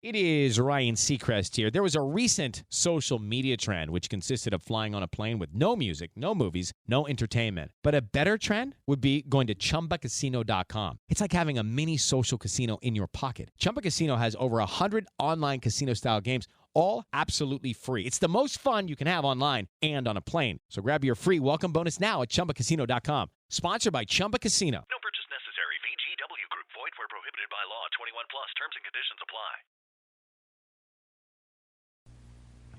It is Ryan Seacrest here. There was a recent social media trend which consisted of flying on a plane with no music, no movies, no entertainment. But a better trend would be going to ChumbaCasino.com. It's like having a mini social casino in your pocket. Chumba Casino has over 100 online casino-style games, all absolutely free. It's the most fun you can have online and on a plane. So grab your free welcome bonus now at ChumbaCasino.com. Sponsored by Chumba Casino. No purchase necessary. VGW Group. Void where prohibited by law. 21 plus. Terms and conditions apply.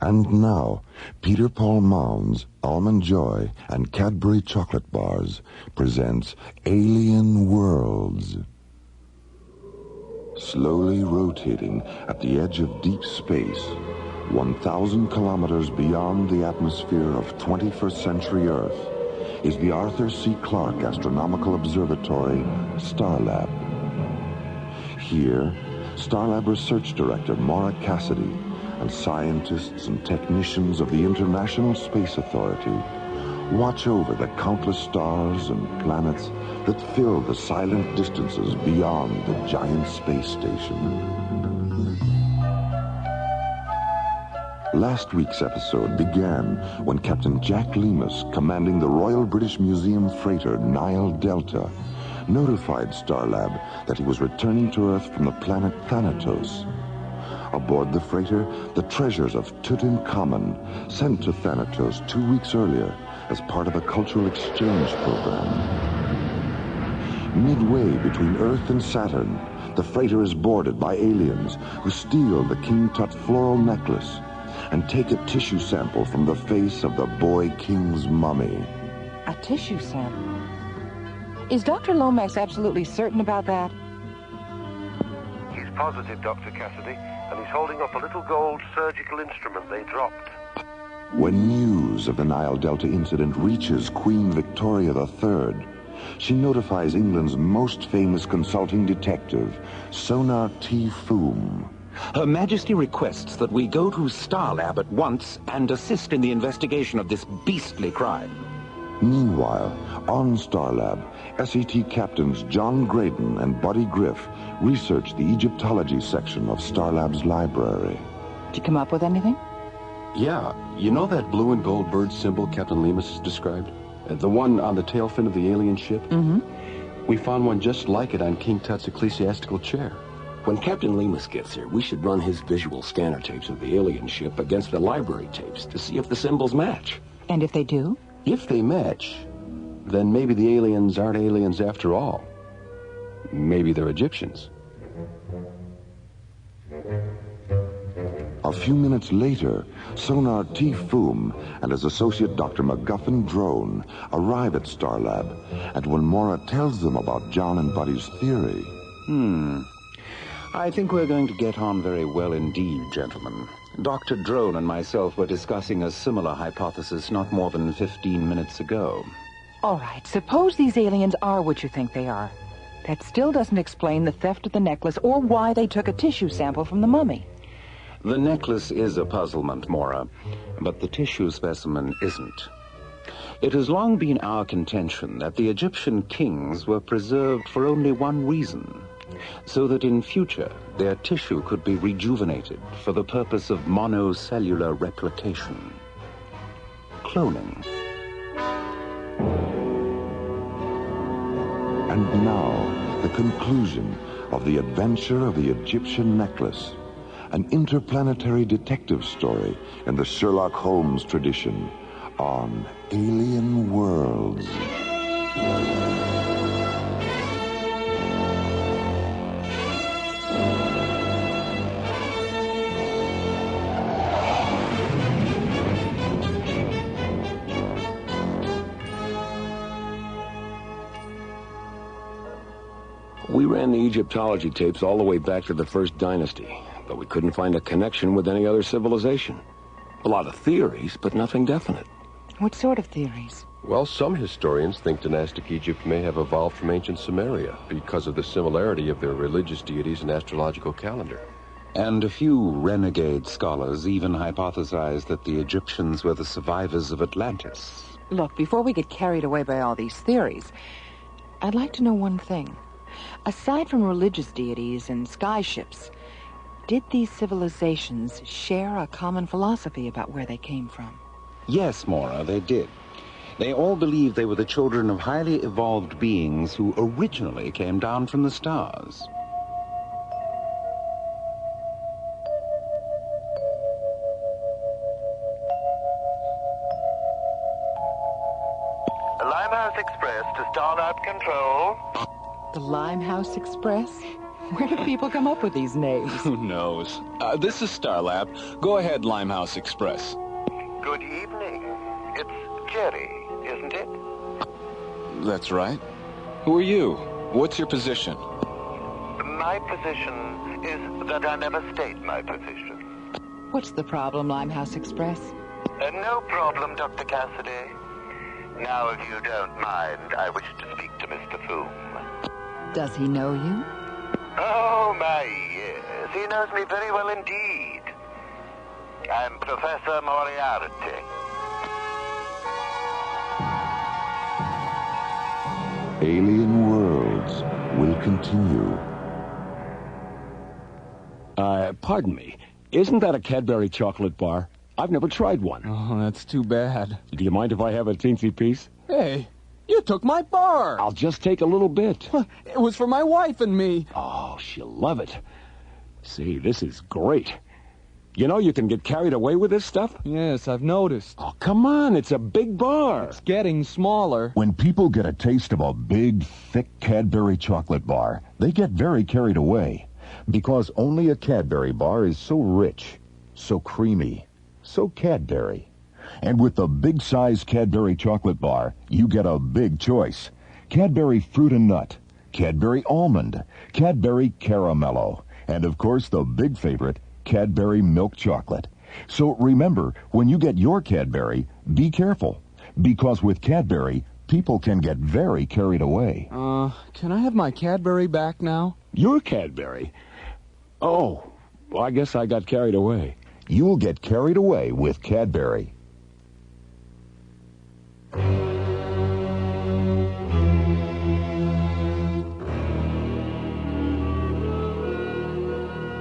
And now, Peter Paul Mounds, Almond Joy, and Cadbury Chocolate Bars presents Alien Worlds. Slowly rotating at the edge of deep space, 1,000 kilometers beyond the atmosphere of 21st century Earth, is the Arthur C. Clarke Astronomical Observatory, STARLab. Here, STARLab Research Director Maura Cassidy and scientists and technicians of the International Space Authority watch over the countless stars and planets that fill the silent distances beyond the giant space station. Last week's episode began when Captain Jack Lemus, commanding the Royal British Museum freighter Nile Delta, notified STARLab that he was returning to Earth from the planet Thanatos. Aboard the freighter, the treasures of Tutankhamun, sent to Thanatos 2 weeks earlier as part of a cultural exchange program. Midway between Earth and Saturn, the freighter is boarded by aliens who steal the King Tut floral necklace and take a tissue sample from the face of the boy king's mummy. A tissue sample? Is Dr. Lomax absolutely certain about that? He's positive, Dr. Cassidy, and he's holding up a little gold surgical instrument they dropped. When news of the Nile Delta incident reaches Queen Victoria III, she notifies England's most famous consulting detective, Sonar T. Foom. Her Majesty requests that we go to STARLab at once and assist in the investigation of this beastly crime. Meanwhile, on STARLab, SET captains John Graydon and Buddy Griff research the Egyptology section of STARLab's library. Did you come up with anything? Yeah, you know that blue and gold bird symbol Captain Lemus has described? The one on the tail fin of the alien ship? Mm-hmm. We found one just like it on King Tut's ecclesiastical chair. When Captain Lemus gets here, we should run his visual scanner tapes of the alien ship against the library tapes to see if the symbols match. And if they do? If they match, then maybe the aliens aren't aliens after all. Maybe they're Egyptians. A few minutes later, Sonar T. Foom and his associate Dr. McGuffin Drone arrive at STARLab, and when Maura tells them about John and Buddy's theory... I think we're going to get on very well indeed, gentlemen. Dr. Drone and myself were discussing a similar hypothesis not more than 15 minutes ago. All right, suppose these aliens are what you think they are. That still doesn't explain the theft of the necklace or why they took a tissue sample from the mummy. The necklace is a puzzlement, Maura, but the tissue specimen isn't. It has long been our contention that the Egyptian kings were preserved for only one reason, so that in future their tissue could be rejuvenated for the purpose of monocellular replication. Cloning. And now, the conclusion of the adventure of the Egyptian necklace, an interplanetary detective story in the Sherlock Holmes tradition on Alien Worlds. We ran the Egyptology tapes all the way back to the First Dynasty, but we couldn't find a connection with any other civilization. A lot of theories, but nothing definite. What sort of theories? Well, some historians think dynastic Egypt may have evolved from ancient Sumeria because of the similarity of their religious deities and astrological calendar. And a few renegade scholars even hypothesize that the Egyptians were the survivors of Atlantis. Look, before we get carried away by all these theories, I'd like to know one thing. Aside from religious deities and sky ships, Did these civilizations share a common philosophy about where they came from? Yes, Mora, they did. They all believed they were the children of highly evolved beings who originally came down from the stars. Limehouse Express to STARLab Control. The Limehouse Express? Where do people come up with these names? Who knows? This is STARLab. Go ahead, Limehouse Express. Good evening. It's Jerry, isn't it? That's right. Who are you? What's your position? My position is that I never state my position. What's the problem, Limehouse Express? No problem, Dr. Cassidy. Now, if you don't mind, I wish to speak to Mr. Foom. Does he know you? Oh, my, yes. He knows me very well indeed. I'm Professor Moriarty. Alien Worlds will continue. Pardon me. Isn't that a Cadbury chocolate bar? I've never tried one. Oh, that's too bad. Do you mind if I have a teensy piece? Hey, you took my bar. I'll just take a little bit. It was for my wife and me. Oh, she'll love it. See, this is great. You know you can get carried away with this stuff? Yes, I've noticed. Oh, come on, it's a big bar. It's getting smaller. When people get a taste of a big, thick Cadbury chocolate bar, they get very carried away. Because only a Cadbury bar is so rich, so creamy, so Cadbury. And with the big-size Cadbury chocolate bar, you get a big choice. Cadbury Fruit and Nut, Cadbury Almond, Cadbury Caramello, and of course the big favorite, Cadbury Milk Chocolate. So remember, when you get your Cadbury, be careful. Because with Cadbury, people can get very carried away. Can I have my Cadbury back now? Your Cadbury? Oh, well, I guess I got carried away. You'll get carried away with Cadbury.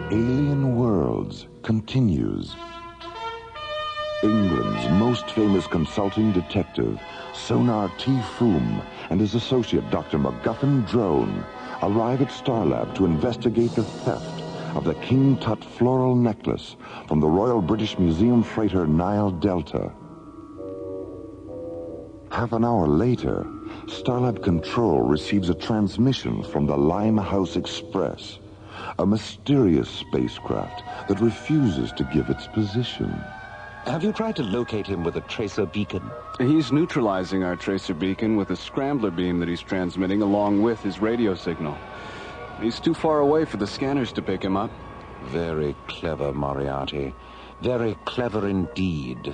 Alien Worlds continues. England's most famous consulting detective, Sonar T. Foom, and his associate, Dr. MacGuffin Drone, arrive at STARLab to investigate the theft of the King Tut floral necklace from the Royal British Museum freighter Nile Delta. Half an hour later, STARLab Control receives a transmission from the Limehouse Express, a mysterious spacecraft that refuses to give its position. Have you tried to locate him with a tracer beacon? He's neutralizing our tracer beacon with a scrambler beam that he's transmitting along with his radio signal. He's too far away for the scanners to pick him up. Very clever, Moriarty. Very clever indeed.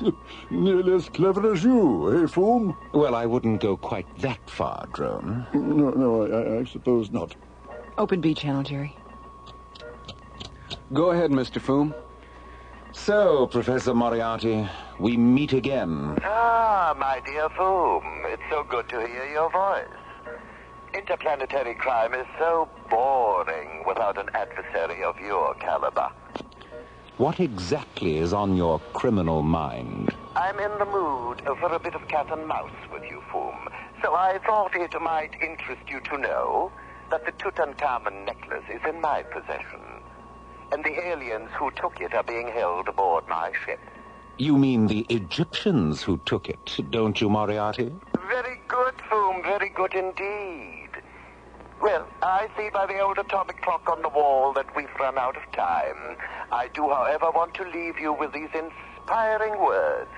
Nearly as clever as you, eh, Foom? Well, I wouldn't go quite that far, Drone. No, I suppose not. Open B channel, Jerry. Go ahead, Mr. Foom. So, Professor Moriarty, we meet again. Ah, my dear Foom, it's so good to hear your voice. Interplanetary crime is so boring without an adversary of your caliber. What exactly is on your criminal mind? I'm in the mood for a bit of cat and mouse with you, Foom. So I thought it might interest you to know that the Tutankhamun necklace is in my possession. And the aliens who took it are being held aboard my ship. You mean the Egyptians who took it, don't you, Moriarty? Very good, Foom, very good indeed. Well, I see by the old atomic clock on the wall that we've run out of time. I do, however, want to leave you with these inspiring words.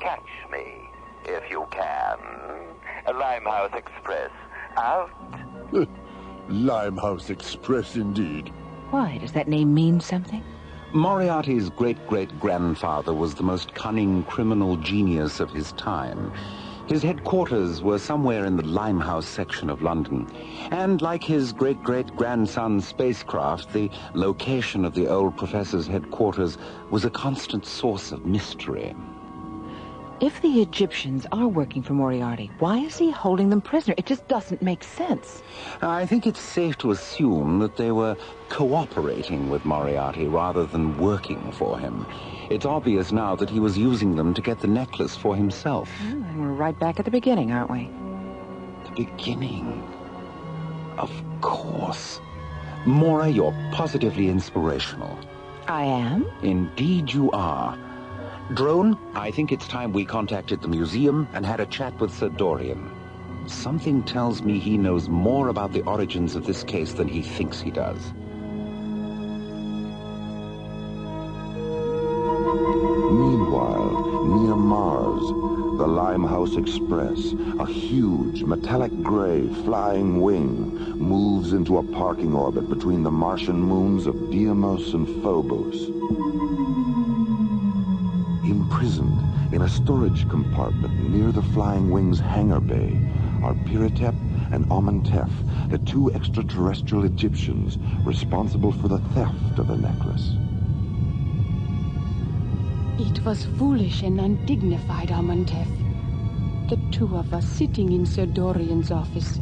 Catch me, if you can. A Limehouse Express, out. Limehouse Express, indeed. Why? Does that name mean something? Moriarty's great-great-grandfather was the most cunning criminal genius of his time. His headquarters were somewhere in the Limehouse section of London. And like his great-great-grandson's spacecraft, the location of the old professor's headquarters was a constant source of mystery. If the Egyptians are working for Moriarty, why is he holding them prisoner? It just doesn't make sense. I think it's safe to assume that they were cooperating with Moriarty rather than working for him. It's obvious now that he was using them to get the necklace for himself. Well, and we're right back at the beginning, aren't we? The beginning? Of course. Mora, you're positively inspirational. I am? Indeed you are. Drone, I think it's time we contacted the museum and had a chat with Sir Dorian. Something tells me he knows more about the origins of this case than he thinks he does. Meanwhile, near Mars, the Limehouse Express, a huge metallic gray flying wing, moves into a parking orbit between the Martian moons of Deimos and Phobos. Imprisoned in a storage compartment near the flying wing's hangar bay are Piratep and Amenhotep, the two extraterrestrial Egyptians responsible for the theft of the necklace. It was foolish and undignified, Amenhotep. The two of us sitting in Sir Dorian's office,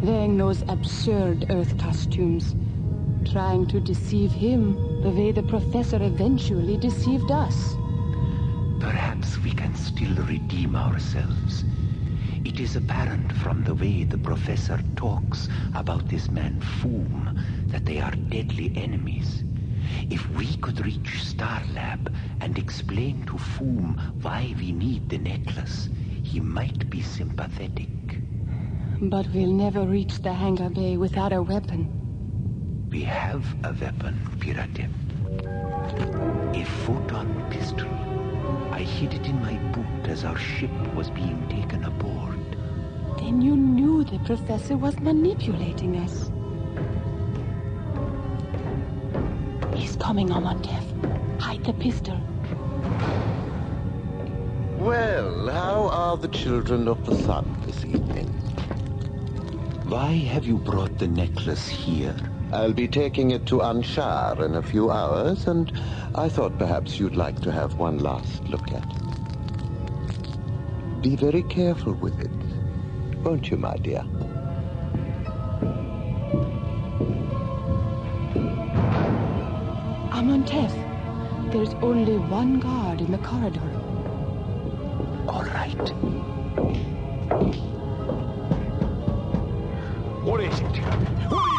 wearing those absurd Earth costumes, trying to deceive him the way the professor eventually deceived us. Perhaps we can still redeem ourselves. It is apparent from the way the professor talks about this man Foom that they are deadly enemies. If we could reach STARLab and explain to Foom why we need the necklace, he might be sympathetic. But we'll never reach the hangar bay without a weapon. We have a weapon, Piratep. A photon pistol. I hid it in my boot as our ship was being taken aboard. Then you knew the professor was manipulating us. He's coming, Amenhotep. Hide the pistol. Well, how are the children of the sun this evening? Why have you brought the necklace here? I'll be taking it to Anshar in a few hours, and I thought perhaps you'd like to have one last look at it. Be very careful with it, won't you, my dear? Amenhotep, there's only one guard in the corridor. All right. What is it? What are you...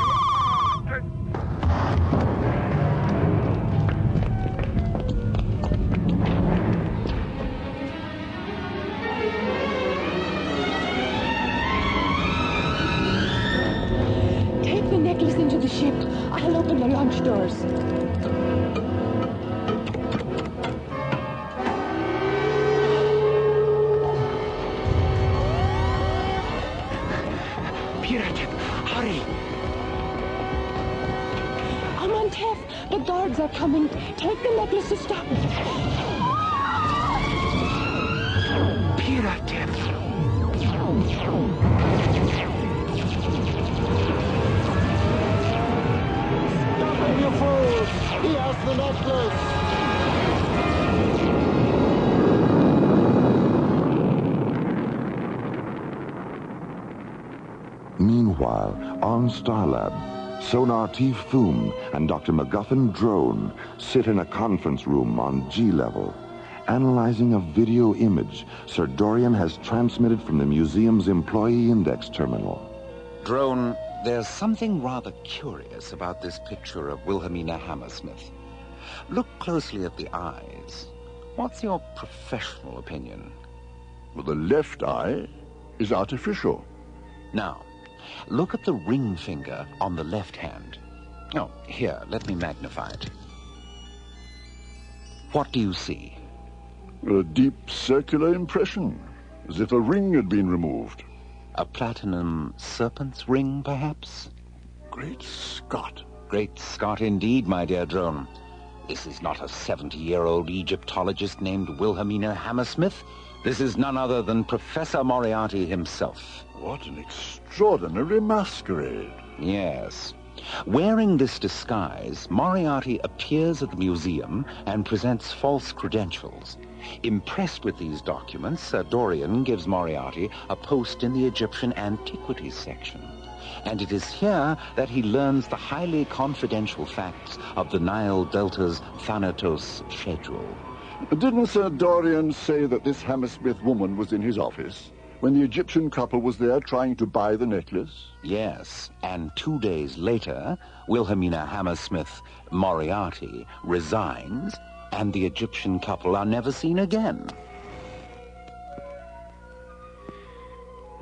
Take the necklace into the ship. I'll open the launch doors. Piratep, hurry! Amenhotep, the guards are coming. Take the necklace to stop it. Piratep! Stop him, you fools! He has the necklace! Meanwhile, on STARLab, Sonar T. Foom and Dr. MacGuffin Drone sit in a conference room on G-level, analyzing a video image Sir Dorian has transmitted from the museum's employee index terminal. Drone, there's something rather curious about this picture of Wilhelmina Hammersmith. Look closely at the eyes. What's your professional opinion? Well, the left eye is artificial. Now, look at the ring finger on the left hand. Oh, here, let me magnify it. What do you see? A deep circular impression, as if a ring had been removed. A platinum serpent's ring, perhaps? Great Scott. Great Scott indeed, my dear Drone. This is not a 70-year-old Egyptologist named Wilhelmina Hammersmith. This is none other than Professor Moriarty himself. What an extraordinary masquerade. Yes. Wearing this disguise, Moriarty appears at the museum and presents false credentials. Impressed with these documents, Sir Dorian gives Moriarty a post in the Egyptian Antiquities section. And it is here that he learns the highly confidential facts of the Nile Delta's Thanatos schedule. Didn't Sir Dorian say that this Hammersmith woman was in his office when the Egyptian couple was there trying to buy the necklace? Yes, and 2 days later, Wilhelmina Hammersmith Moriarty resigns, and the Egyptian couple are never seen again.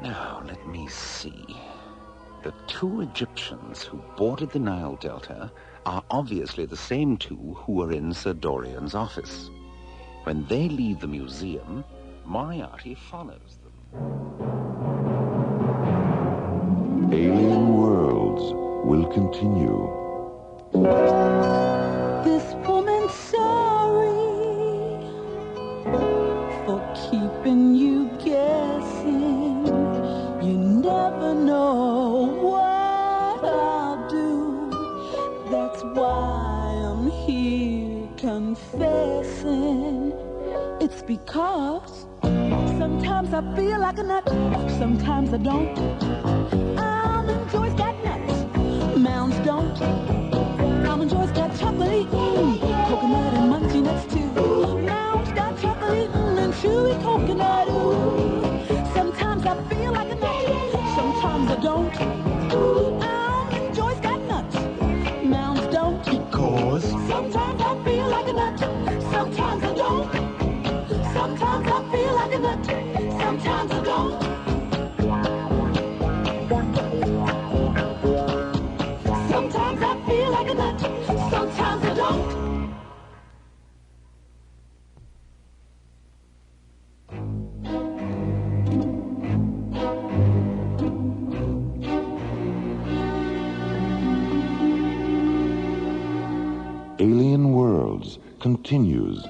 Now, let me see. The 2 Egyptians who boarded the Nile Delta are obviously the same 2 who were in Sir Dorian's office. When they leave the museum, Moriarty follows them. Alien Worlds will continue. This woman's sorry for keeping you guessing. You never know what I'll do. That's why I'm here confessing. It's because sometimes I feel like a nut, sometimes I don't. Almond Joy's got nuts, Mounds don't. Almond Joy's got chocolate, coconut and munchy nuts too. Mounds got chocolate and chewy coconut. Ooh. Sometimes I feel like a nut, sometimes I don't. Almond Joy's got nuts, Mounds don't. Because sometimes I feel like a nut, sometimes I don't. Sometimes I feel like a nut, sometimes I don't. Sometimes I feel like a nut, sometimes I don't. Alien Worlds continues.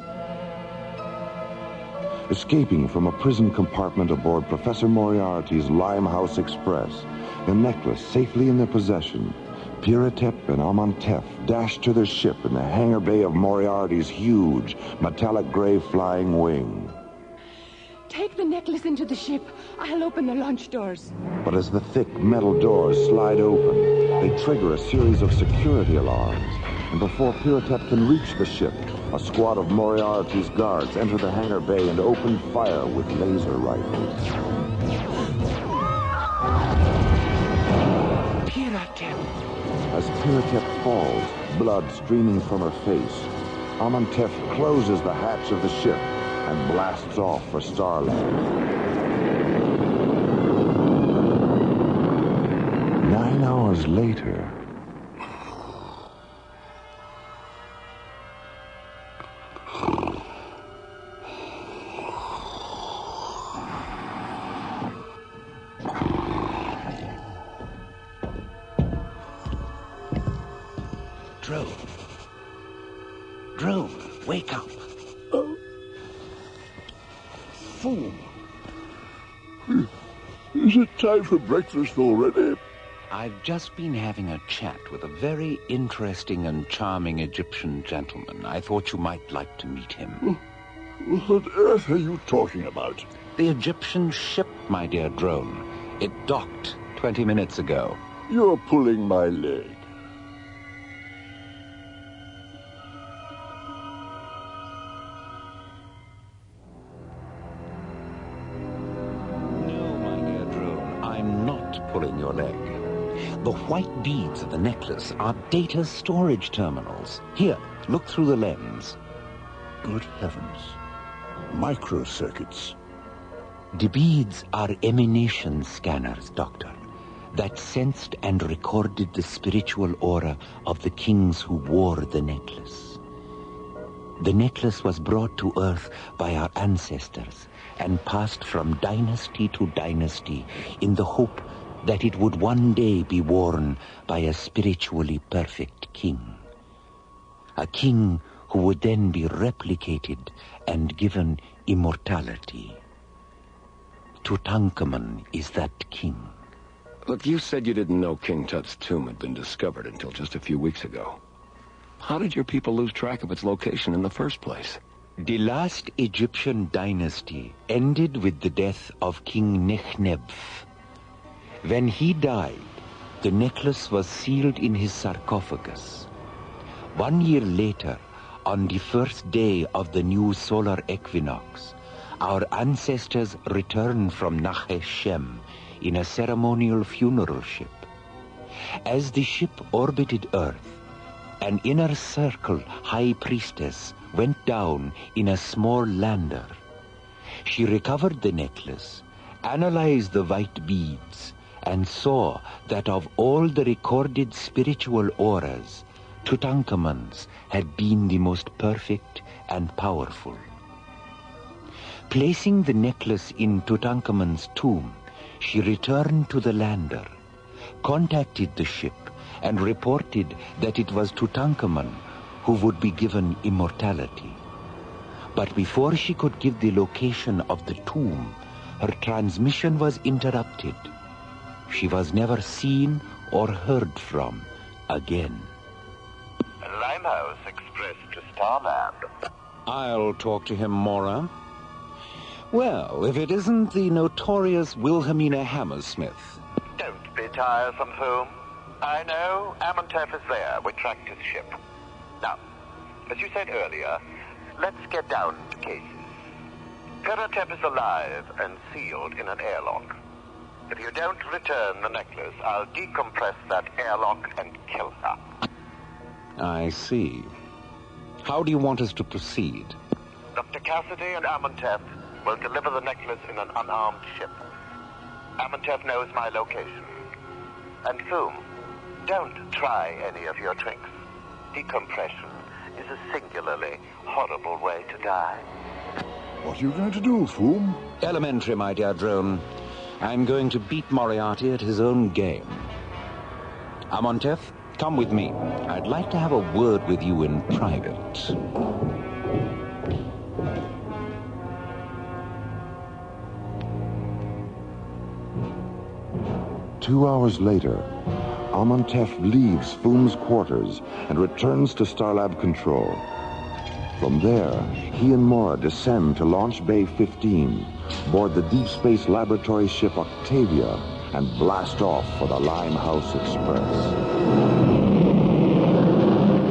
Escaping from a prison compartment aboard Professor Moriarty's Limehouse Express, the necklace safely in their possession, Piratep and Amantef dashed to their ship in the hangar bay of Moriarty's huge, metallic gray flying wing. Take the necklace into the ship. I'll open the launch doors. But as the thick metal doors slide open, they trigger a series of security alarms. And before Piratep can reach the ship, a squad of Moriarty's guards enter the hangar bay and open fire with laser rifles. Piratep! As Piratep falls, blood streaming from her face, Amantef closes the hatch of the ship and blasts off for STARLab. 9 hours later... Drone, wake up. Fool. Is it time for breakfast already? I've just been having a chat with a very interesting and charming Egyptian gentleman. I thought you might like to meet him. What on earth are you talking about? The Egyptian ship, my dear Drone. It docked 20 minutes ago. You're pulling my leg. Pulling your leg. The white beads of the necklace are data storage terminals. Here, look through the lens. Good heavens. Microcircuits. The beads are emanation scanners, Doctor, that sensed and recorded the spiritual aura of the kings who wore the necklace. The necklace was brought to Earth by our ancestors and passed from dynasty to dynasty in the hope that it would one day be worn by a spiritually perfect king. A king who would then be replicated and given immortality. Tutankhamun is that king. Look, you said you didn't know King Tut's tomb had been discovered until just a few weeks ago. How did your people lose track of its location in the first place? The last Egyptian dynasty ended with the death of King Nechneb. When he died, the necklace was sealed in his sarcophagus. 1 year later, on the first day of the new solar equinox, our ancestors returned from Nachesh Shem in a ceremonial funeral ship. As the ship orbited Earth, an inner circle high priestess went down in a small lander. She recovered the necklace, analyzed the white beads, and saw that of all the recorded spiritual auras, Tutankhamun's had been the most perfect and powerful. Placing the necklace in Tutankhamun's tomb, she returned to the lander, contacted the ship, and reported that it was Tutankhamun who would be given immortality. But before she could give the location of the tomb, her transmission was interrupted. She was never seen or heard from again. Limehouse Express to STARLab. I'll talk to him, Mora. Well, if it isn't the notorious Wilhelmina Hammersmith. Don't be tiresome, Foom. I know Amenhotep is there. We tracked his ship. Now, as you said earlier, let's get down to cases. Amenhotep is alive and sealed in an airlock. If you don't return the necklace, I'll decompress that airlock and kill her. I see. How do you want us to proceed? Dr. Cassidy and Amenhotep will deliver the necklace in an unarmed ship. Amenhotep knows my location. And Foom, don't try any of your tricks. Decompression is a singularly horrible way to die. What are you going to do, Foom? Elementary, my dear drone. I'm going to beat Moriarty at his own game. Amenhotep, come with me. I'd like to have a word with you in private. Two hours later, Amenhotep leaves Foom's quarters and returns to STARLab control. From there, he and Mora descend to Launch Bay 15, board the deep space laboratory ship Octavia, and blast off for the Limehouse Express.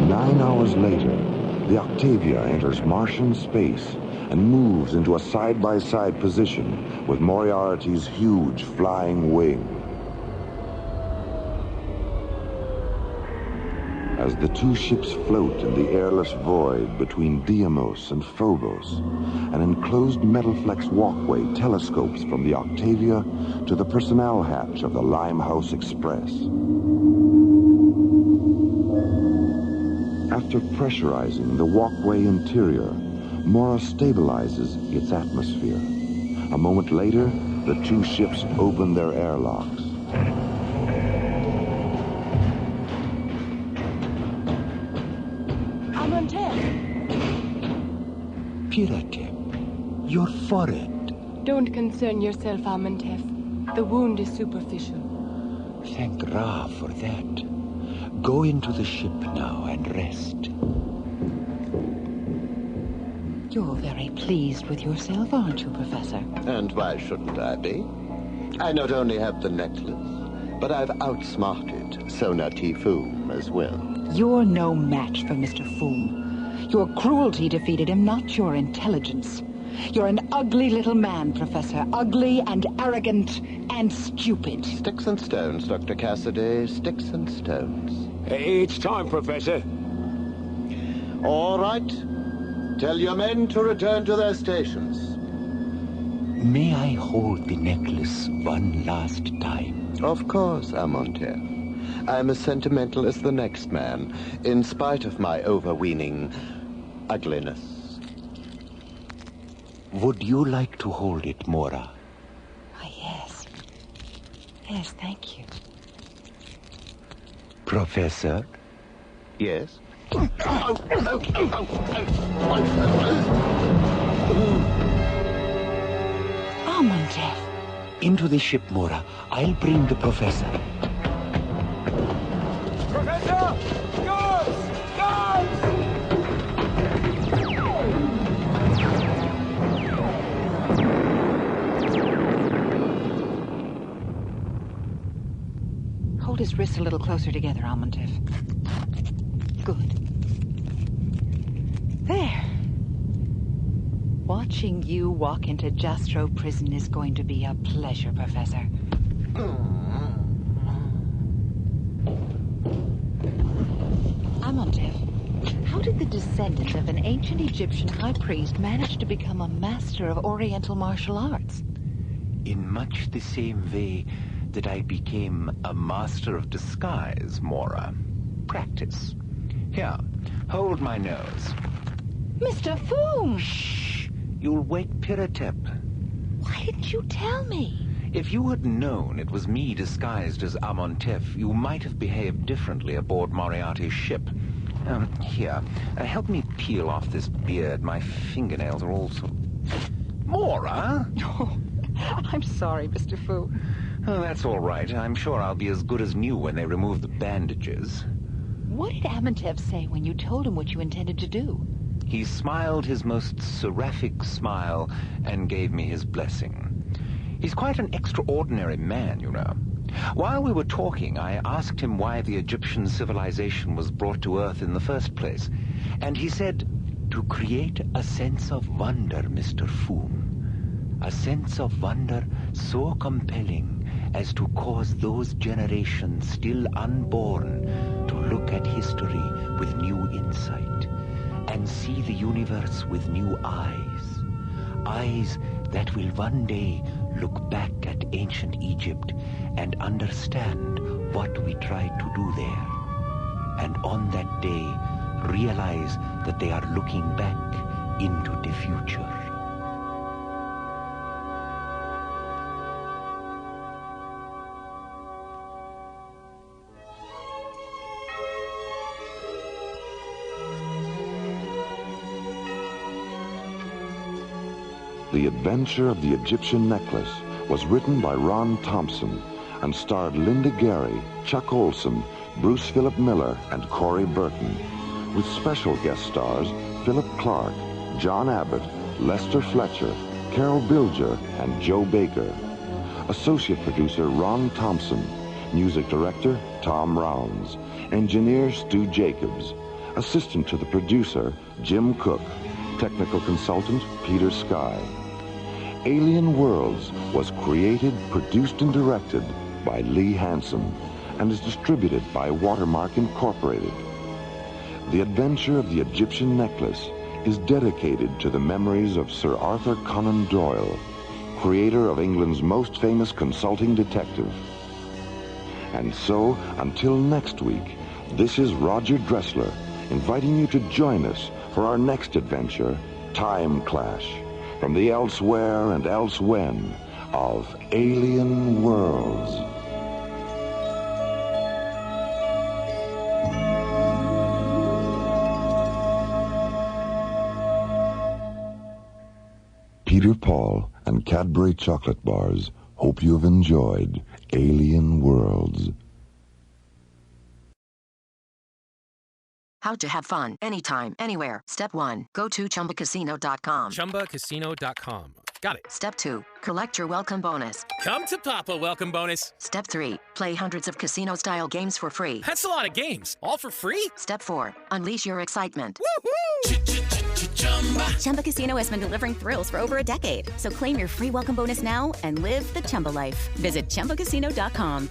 9 hours later, the Octavia enters Martian space and moves into a side-by-side position with Moriarty's huge flying wing. As the two ships float in the airless void between Deimos and Phobos, an enclosed metal-flex walkway telescopes from the Octavia to the personnel hatch of the Limehouse Express. After pressurizing the walkway interior, Mora stabilizes its atmosphere. A moment later, the two ships open their airlocks. Piratep, your forehead. Don't concern yourself, Amenhotep. The wound is superficial. Thank Ra for that. Go into the ship now and rest. You're very pleased with yourself, aren't you, Professor? And why shouldn't I be? I not only have the necklace, but I've outsmarted Sonar T Foom as well. You're no match for Mr. Foom. Your cruelty defeated him, not your intelligence. You're an ugly little man, Professor. Ugly and arrogant and stupid. Sticks and stones, Dr. Cassidy. Sticks and stones. It's time, Professor. All right. Tell your men to return to their stations. May I hold the necklace one last time? Of course, Amenhotep. I'm as sentimental as the next man, in spite of my overweening ugliness. Would you like to hold it, Mora? Oh, yes. Yes, thank you. Professor? Yes? Amenhotep, Into the ship, Mora. I'll bring the professor. Professor! Guards! Guards! Hold his wrists a little closer together, Almontev. Good. There. Watching you walk into Jastro prison is going to be a pleasure, Professor. Amontev, how did the descendant of an ancient Egyptian high priest manage to become a master of Oriental martial arts? In much the same way that I became a master of disguise, Mora. Practice. Here, hold my nose. Mr. Foom! Shh! You'll wake Piratep. Why didn't you tell me? If you had known it was me disguised as Amontef, you might have behaved differently aboard Moriarty's ship. Here, help me peel off this beard. My fingernails are all sort of... Mora? Oh, I'm sorry, Mr. Fu. Oh, that's all right. I'm sure I'll be as good as new when they remove the bandages. What did Amontev say when you told him what you intended to do? He smiled his most seraphic smile and gave me his blessing. He's quite an extraordinary man, you know. While we were talking, I asked him why the Egyptian civilization was brought to Earth in the first place. And he said, "To create a sense of wonder, Mr. Foom. A sense of wonder so compelling as to cause those generations still unborn to look at history with new insight and see the universe with new eyes. Eyes that will one day look back at ancient Egypt and understand what we tried to do there. And on that day, realize that they are looking back into the future." The Adventure of the Egyptian Necklace was written by Ron Thompson and starred Linda Gary, Chuck Olson, Bruce Philip Miller, and Corey Burton, with special guest stars Philip Clark, John Abbott, Lester Fletcher, Carol Bilger, and Joe Baker. Associate producer Ron Thompson, music director Tom Rounds, engineer Stu Jacobs, assistant to the producer Jim Cook, technical consultant Peter Sky. Alien Worlds was created, produced, and directed by Lee Hansen and is distributed by Watermark Incorporated. The Adventure of the Egyptian Necklace is dedicated to the memories of Sir Arthur Conan Doyle, creator of England's most famous consulting detective. And so, until next week, this is Roger Dressler inviting you to join us for our next adventure, Time Clash, from the elsewhere and elsewhen of Alien Worlds. Peter Paul and Cadbury chocolate bars hope you have enjoyed Alien Worlds. How to have fun anytime, anywhere. Step 1. Go to ChumbaCasino.com. ChumbaCasino.com. Got it. Step 2. Collect your welcome bonus. Come to Papa welcome bonus. Step 3. Play hundreds of casino-style games for free. That's a lot of games. All for free? Step 4. Unleash your excitement. Woohoo! Chumba Casino has been delivering thrills for over a decade. So claim your free welcome bonus now and live the Chumba life. Visit ChumbaCasino.com.